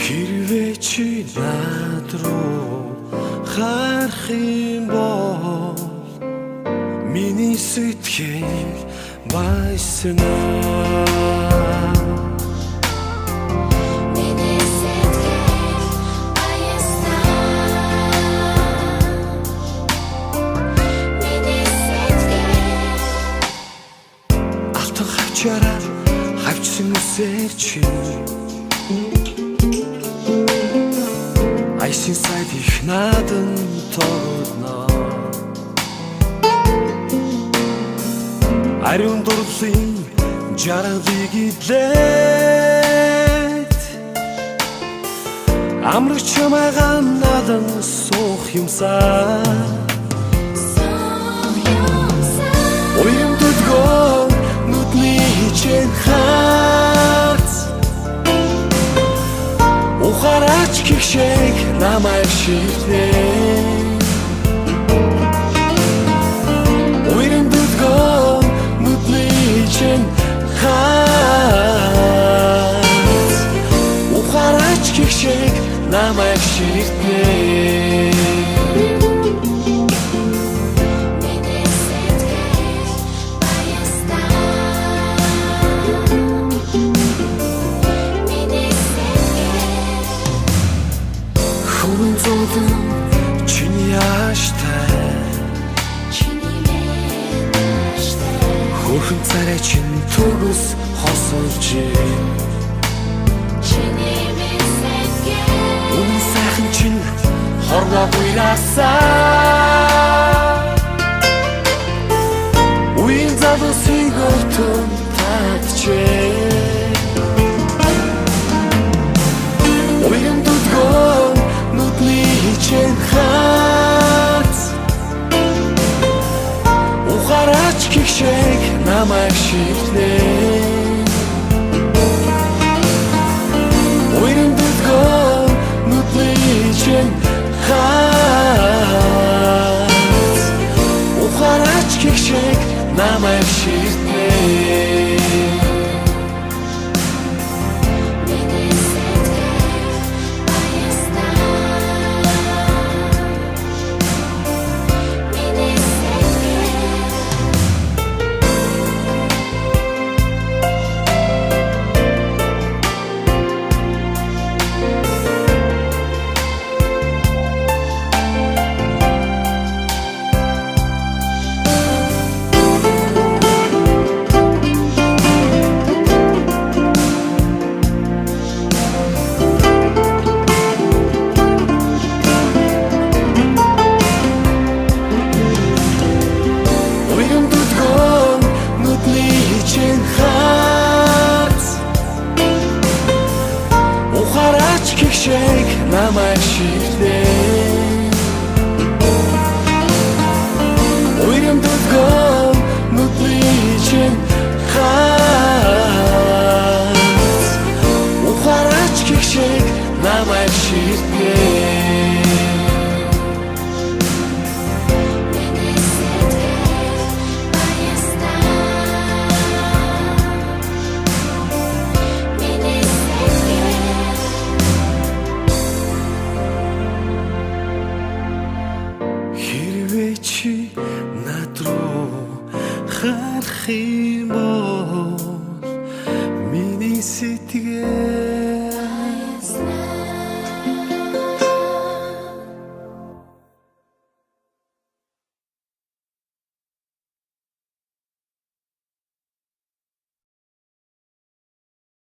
Хэрвээ чи над руу харах юм бол миний сэтгэл баясна. Алтан хавчаараа хавчсан үсээр чи Айсын сайд их надан тогтно. Ариун дурлалын жаргалыг идлээд амрагч чамайгаа надан суух юмсаа уян дутгоо нүдний чин хац ухараач гихшээг намайг шилтээ уян дутгоо нүдний чин хац ухараач гихшээг намайг шилтээ чиний ааштай хөрхөн царай чин төгс хосолж үнэн сайхан чин хорвоо буйраасаа үеийн залуу сигортон татчээ уян дутгоо нүдний чин хац ухараач гихшээг намайг шилтээ уян дутгоо нүдний чин хац ухараач гихшээг намайг шилтээ гихшээг намайг шилтээ уян дутгоо нүдний чин хац ухараач гихшээг намайг шилтээ чи над руу харах юм бол миний